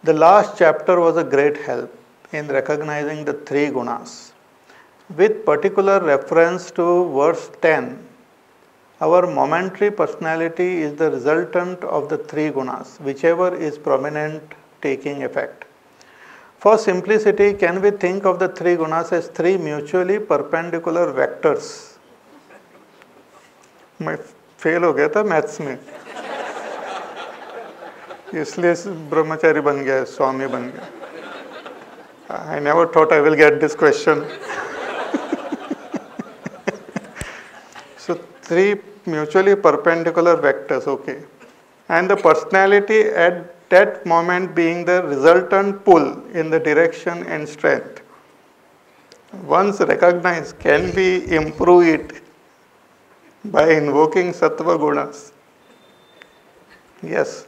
The last chapter was a great help in recognizing the three gunas. With particular reference to verse 10, our momentary personality is the resultant of the three gunas, whichever is prominent taking effect. For simplicity, can we think of the three gunas as three mutually perpendicular vectors? मैं fail हो गया था maths में, इसलिए ब्रह्मचारी बन गया, स्वामी बन गया. I never thought I will get this question. So three mutually perpendicular vectors, okay. And the personality at that moment being the resultant pull in the direction and strength. Once recognized, can we improve it by invoking sattva gunas? Yes.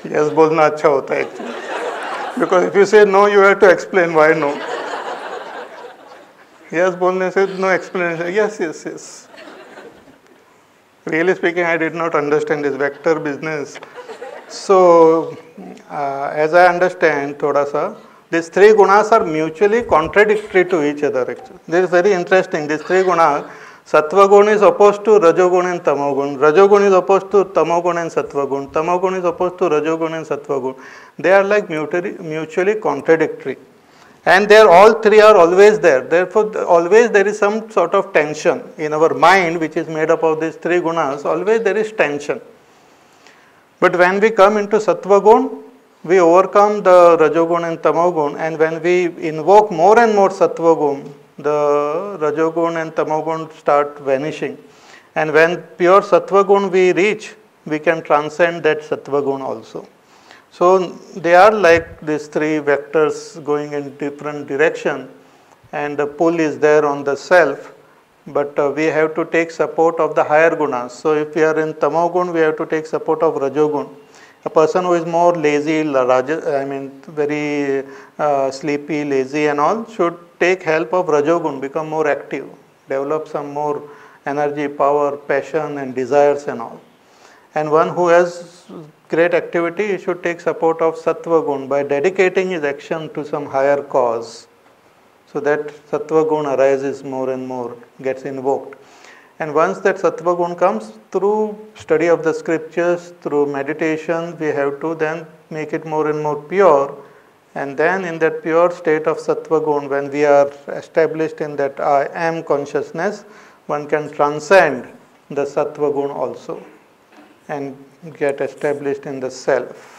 Yes बोलना अच्छा होता है actually. Because if you say no, you have to explain why no. Yes बोलने से no explanation. Yes. Really speaking, I did not understand this vector business. So, as I understand, thoda sa, these three gunas are mutually contradictory to each other actually. This is very interesting. These three gunas, sattva gun is opposed to rajogun and tamogun. Rajogun is opposed to tamogun and sattva gun. Tamogun is opposed to rajogun and sattva gun. They are like mutually contradictory. And they are all three are always there. Therefore, always there is some sort of tension in our mind, which is made up of these three gunas. Always there is tension. But when we come into sattva gun, we overcome the rajogun and tamogun, and when we invoke more and more sattva gun, the rajogun and tamogun start vanishing. And when pure sattva gun we reach, we can transcend that sattva gun also. So they are like these three vectors going in different direction, and the pull is there on the self, but we have to take support of the higher gunas. So if we are in tamogun, we have to take support of rajogun. A person who is more lazy, very sleepy, lazy and all, should take help of rajogun, become more active, develop some more energy, power, passion and desires and all. And one who has great activity, he should take support of sattva gun by dedicating his action to some higher cause, so that sattva gun arises more and more, gets invoked. And once that sattva gun comes, through study of the scriptures, through meditation, we have to then make it more and more pure. And then in that pure state of sattva gun, when we are established in that I am consciousness, one can transcend the sattva gun also and get established in the self.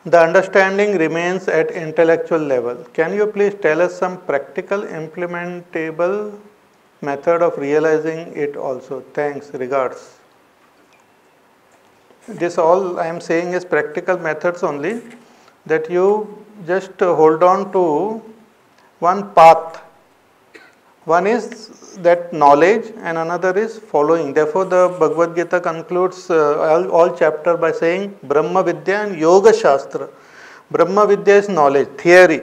The understanding remains at intellectual level. Can you please tell us some practical implementable method of realizing it also? Thanks, regards. This all I am saying is practical methods only, that you just hold on to one path. One is that knowledge and another is following. Therefore, the Bhagavad Gita concludes all chapter by saying Brahma Vidya and Yoga Shastra. Brahma Vidya is knowledge, theory,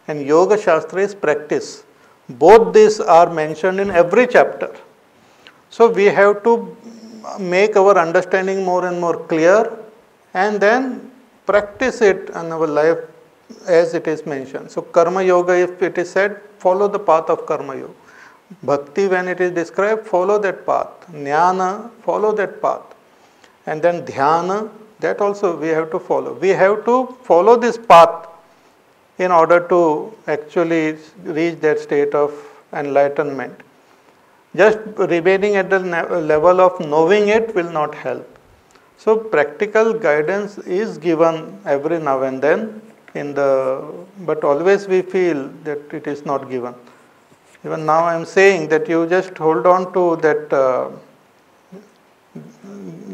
and Yoga Shastra is practice. Both these are mentioned in every chapter. So, we have to make our understanding more and more clear and then practice it in our life as it is mentioned. So, Karma Yoga, if it is said, follow the path of Karma Yoga. Bhakti, when it is described, follow that path. Jnana, follow that path. And then Dhyana, that also we have to follow. We have to follow this path in order to actually reach that state of enlightenment. Just remaining at the level of knowing it will not help. So practical guidance is given every now and then, but always we feel that it is not given. Even now I am saying that you just hold on to that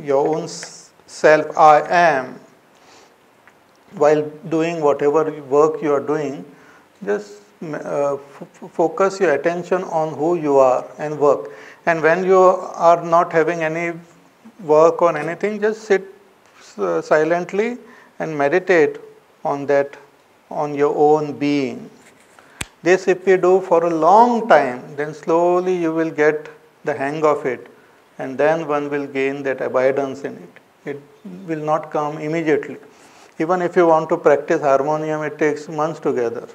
your own self, I am, while doing whatever work you are doing. Just focus your attention on who you are and work. And when you are not having any work on anything, just sit silently and meditate on that, on your own being. This if you do for a long time, then slowly you will get the hang of it, and then one will gain that abidance in it. It will not come immediately. Even if you want to practice harmonium, it takes months together.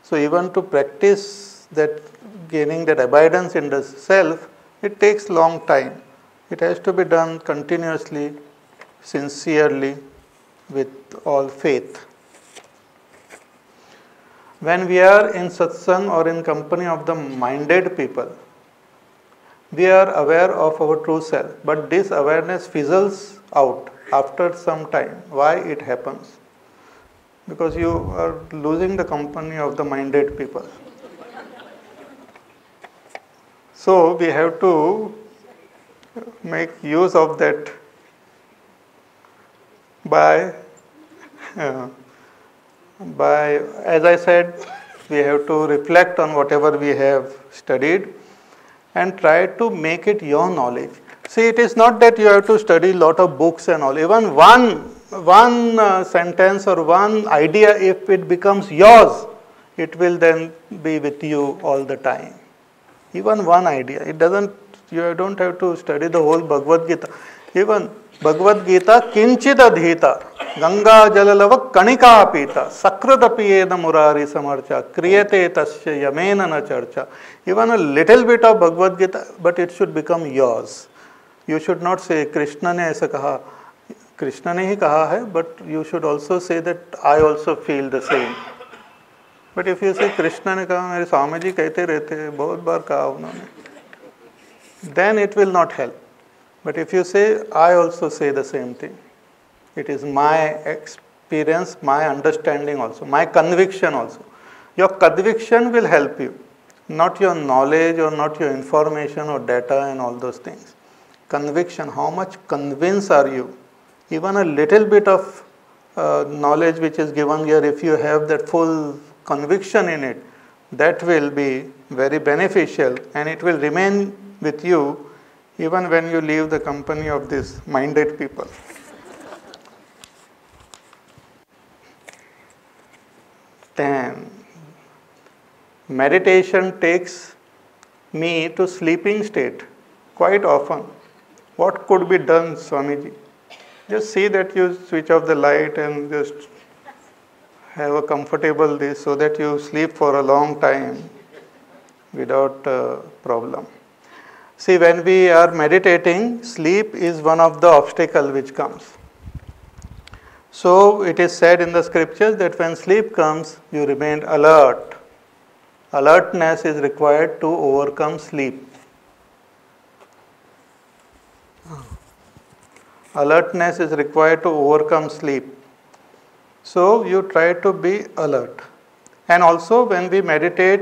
So even to practice that, gaining that abidance in the self, it takes long time. It has to be done continuously, sincerely, with all faith. When we are in satsang or in company of the minded people, we are aware of our true self, but this awareness fizzles out after some time. Why it happens? Because you are losing the company of the minded people. So we have to make use of that by, as I said, we have to reflect on whatever we have studied and try to make it your knowledge. See, it is not that you have to study lot of books and all. Even one sentence or one idea, if it becomes yours, it will then be with you all the time. Even one idea. It doesn't. You don't have to study the whole Bhagavad Gita. Even Bhagavad Gita, kinchid adhita, Ganga jalalava kanika pita, sakradapiyeda murari samarcha, kriyate tasya yamena na charcha. Even a little bit of Bhagavad Gita, but it should become yours. You should not say, Krishna ne aisa kaha. Krishna ne hi kaha hai, but you should also say that I also feel the same. But if you say, Krishna ne kaha, मेरे स्वामी जी कहते रहते हैं, बहुत बार कहा उन्होंने, then it will not help. But if you say, I also say the same thing, it is my experience, my understanding also, my conviction also. Your conviction will help you, not your knowledge or not your information or data and all those things. Conviction, how much convinced are you? Even a little bit of knowledge which is given here, if you have that full conviction in it, that will be very beneficial and it will remain with you even when you leave the company of these minded people. Then, meditation takes me to sleeping state quite often. What could be done, Swamiji? Just see that you switch off the light and just have a comfortable this so that you sleep for a long time without problem. See, when we are meditating, sleep is one of the obstacles which comes. So it is said in the scriptures that when sleep comes, you remain alert. Alertness is required to overcome sleep. Alertness is required to overcome sleep. So you try to be alert. And also when we meditate,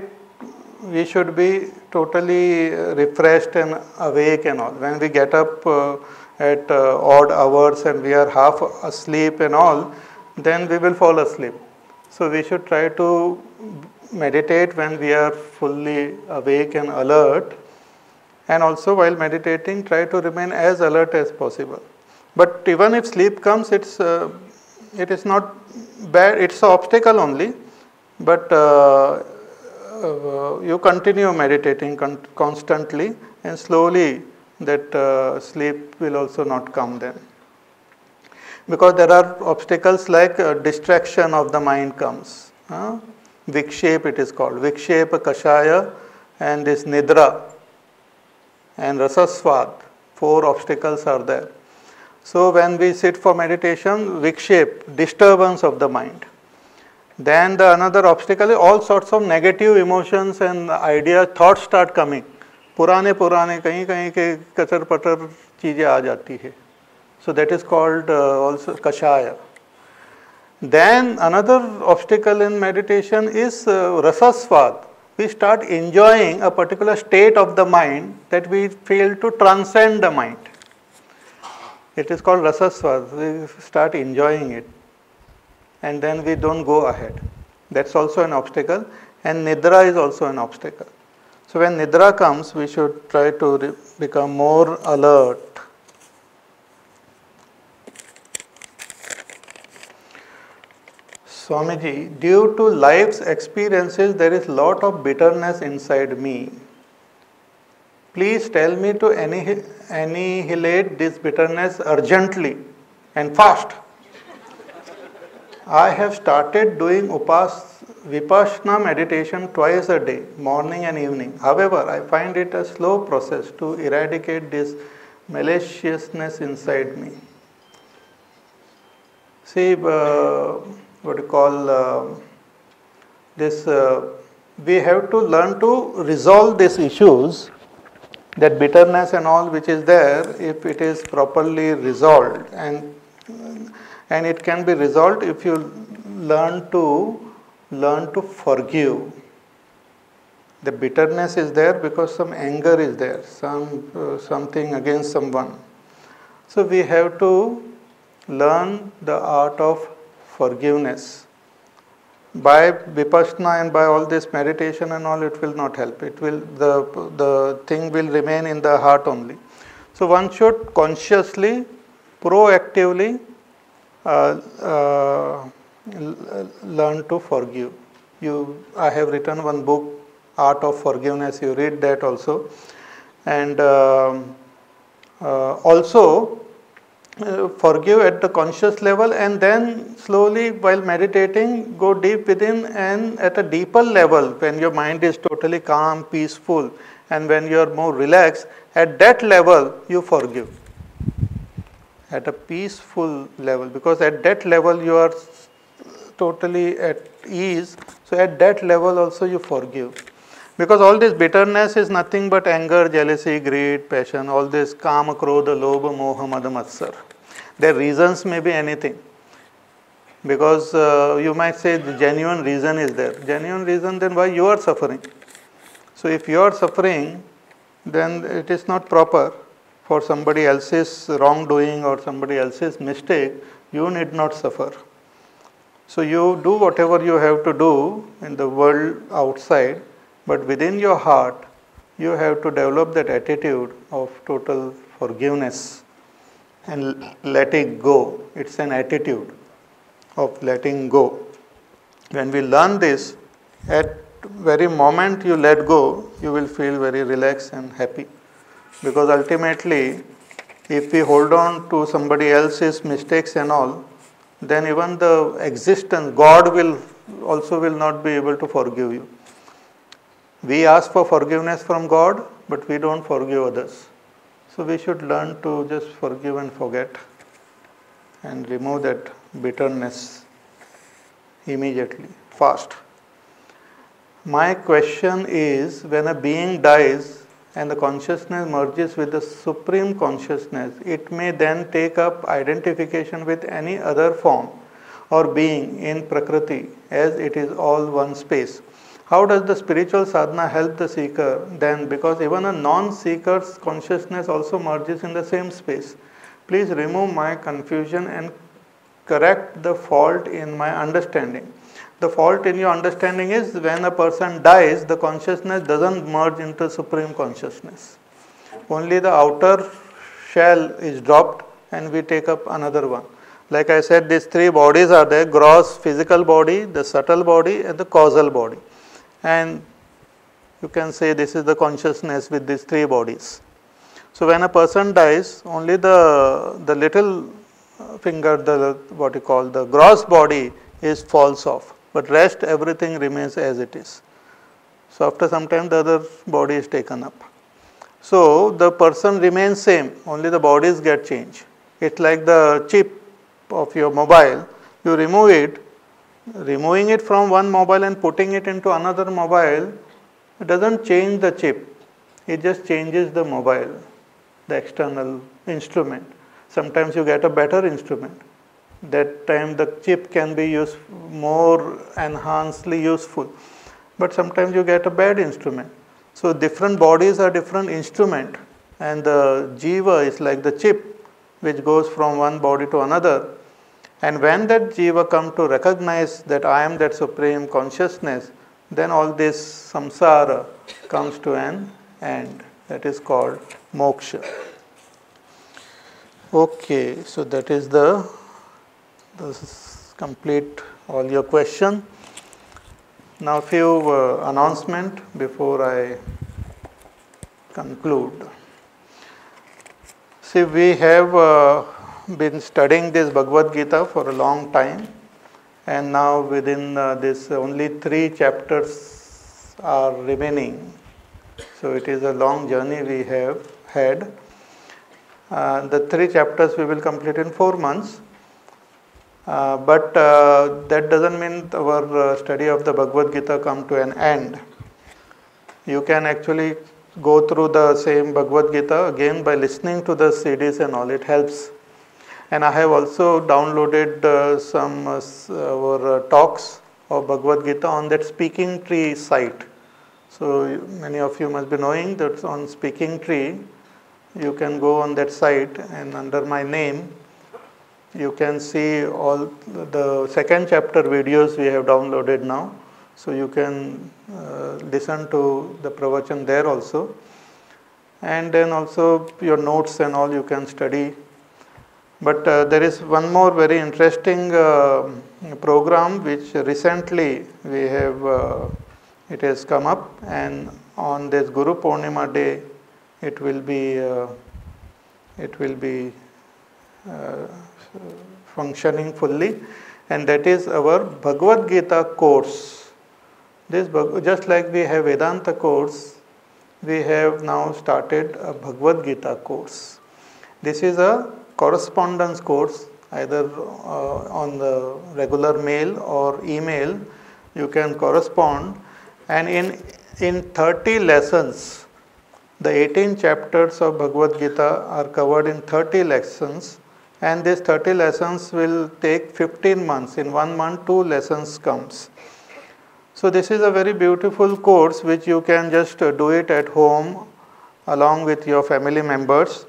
we should be totally refreshed and awake and all. When we get up at odd hours and we are half asleep and all, then we will fall asleep. So we should try to meditate when we are fully awake and alert. And also while meditating, try to remain as alert as possible. But even if sleep comes, it is not bad, it's an obstacle only. But you continue meditating constantly and slowly that sleep will also not come then. Because there are obstacles like distraction of the mind comes. Vikshep it is called. Vikshep, Kashaya and this Nidra and Rasaswad. 4 obstacles are there. So when we sit for meditation, Vikshep, disturbance of the mind. Then the another obstacle is all sorts of negative emotions and ideas, thoughts start coming. पुराने कहीं के कचर पटर चीजें आ जाती है. So that is called also kashaya. Then another obstacle in meditation is rasaswad. We start enjoying a particular state of the mind that we fail to transcend the mind. It is called rasaswad. We start enjoying it. And then we don't go ahead. That's also an obstacle. And nidra is also an obstacle. So when nidra comes, we should try to become more alert. Swamiji, due to life's experiences, there is lot of bitterness inside me. Please tell me to annihilate this bitterness urgently and fast. I have started doing Vipassana meditation twice a day, morning and evening. However, I find it a slow process to eradicate this maliciousness inside me. See, what you call this, we have to learn to resolve these issues, that bitterness and all which is there, if it is properly resolved, and it can be resolved if you learn to forgive. The bitterness is there because some anger is there, something against someone. So we have to learn the art of forgiveness. By Vipassana and by all this meditation and all, it will not help. It will, the thing will remain in the heart only. So one should consciously, proactively learn to forgive. I have written one book, Art of Forgiveness. You read that also, and also forgive at the conscious level, and then slowly while meditating go deep within, and at a deeper level when your mind is totally calm, peaceful, and when you are more relaxed, at that level you forgive. At a peaceful level, because at that level you are totally at ease, so at that level also you forgive. Because all this bitterness is nothing but anger, jealousy, greed, passion, all this kama, krodha, lobha, moha, mada, matsar. Their reasons may be anything. Because you might say the genuine reason is there. Genuine reason, then why you are suffering? So if you are suffering, then it is not proper for somebody else's wrongdoing or somebody else's mistake. You need not suffer. So you do whatever you have to do in the world outside, but within your heart, you have to develop that attitude of total forgiveness and letting go. It's an attitude of letting go. When we learn this, at very moment you let go, you will feel very relaxed and happy. Because ultimately, if we hold on to somebody else's mistakes and all, then even the existence, God will not be able to forgive you. We ask for forgiveness from God, but we don't forgive others. So we should learn to just forgive and forget and remove that bitterness immediately, fast. My question is, when a being dies and the consciousness merges with the supreme consciousness, it may then take up identification with any other form or being in Prakriti, as it is all one space. How does the spiritual sadhana help the seeker then? Because even a non-seeker's consciousness also merges in the same space. Please remove my confusion and correct the fault in my understanding. The fault in your understanding is when a person dies, the consciousness doesn't merge into supreme consciousness. Only the outer shell is dropped and we take up another one. Like I said, these three bodies are there: gross physical body, the subtle body, and the causal body. And you can say this is the consciousness with these three bodies. So when a person dies, only the little finger, the gross body falls off, but rest everything remains as it is. So after some time the other body is taken up. So the person remains same, only the bodies get changed. It's like the chip of your mobile. You remove it. Removing it from one mobile and putting it into another mobile, it doesn't change the chip. It just changes the mobile, the external instrument. Sometimes you get a better instrument. That time the chip can be used more enhancedly useful. But sometimes you get a bad instrument. So different bodies are different instrument, and the jiva is like the chip which goes from one body to another. And when that jiva comes to recognize that I am that supreme consciousness, then all this samsara comes to an end. That is called moksha. Okay, so that is the complete all your questions. Now few announcement before I conclude. See, we have been studying this Bhagavad Gita for a long time, and now within this only 3 chapters are remaining. So it is a long journey we have had. The 3 chapters we will complete in 4 months. But that doesn't mean our study of the Bhagavad Gita come to an end. You can actually go through the same Bhagavad Gita again by listening to the CDs and all. It helps. And I have also downloaded some our talks of Bhagavad Gita on that Speaking Tree site. So many of you must be knowing that on Speaking Tree, you can go on that site and under my name, you can see all the 2nd chapter videos we have downloaded now. So you can listen to the pravachan there also. And then also your notes and all you can study. But there is one more very interesting program which recently we have, it has come up, and on this Guru Purnima day it will be functioning fully, and that is our Bhagavad Gita course. This just like we have Vedanta course, we have now started a Bhagavad Gita course. This is a correspondence course, either on the regular mail or email you can correspond, and in 30 lessons, the 18 chapters of Bhagavad Gita are covered in 30 lessons, and these 30 lessons will take 15 months. In 1 month, 2 lessons comes. So this is a very beautiful course which you can just do it at home along with your family members.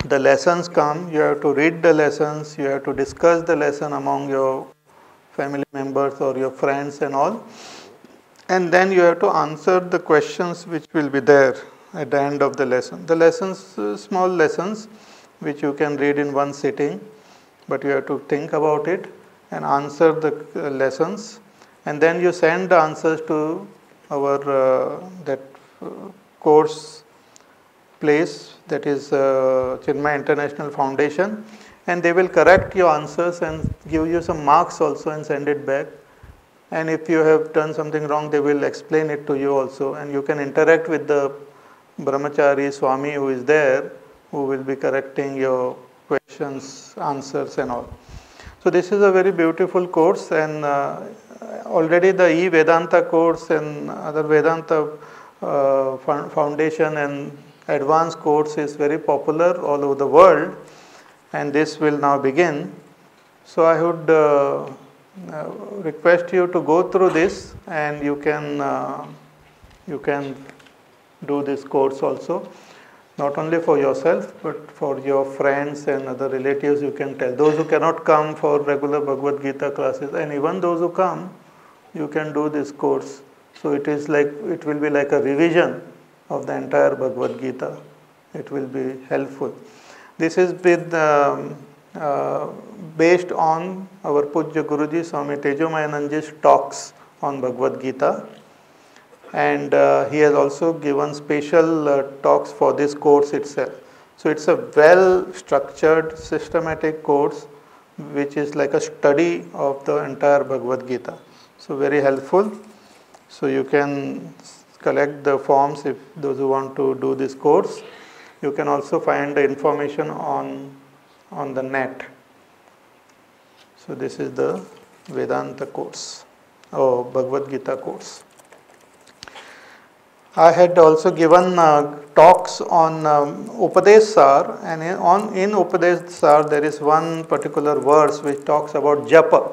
The lessons come, you have to read the lessons, you have to discuss the lesson among your family members or your friends and all. And then you have to answer the questions which will be there at the end of the lesson. The lessons, small lessons, which you can read in one sitting, but you have to think about it and answer the lessons. And then you send the answers to our course place, that is Chinmaya International Foundation, and they will correct your answers and give you some marks also and send it back. And if you have done something wrong, they will explain it to you also, and you can interact with the Brahmachari Swami who is there, who will be correcting your questions, answers and all. So this is a very beautiful course, and already the e-Vedanta course and other Vedanta foundation and advanced course is very popular all over the world, and this will now begin. So I would request you to go through this, and you can do this course also, not only for yourself but for your friends and other relatives. You can tell those who cannot come for regular Bhagavad Gita classes, and even those who come, you can do this course. So it will be like a revision of the entire Bhagavad Gita. It will be helpful. This is based on our Pujya Guruji Swami Tejomayanandaji's talks on Bhagavad Gita, and he has also given special talks for this course itself. So it's a well structured, systematic course which is like a study of the entire Bhagavad Gita. So very helpful. So you can collect the forms if those who want to do this course. You can also find the information on the net. So this is the Vedanta course or Bhagavad Gita course. I had also given talks on Upadesh Sar, and in Upadesh Sar there is one particular verse which talks about japa.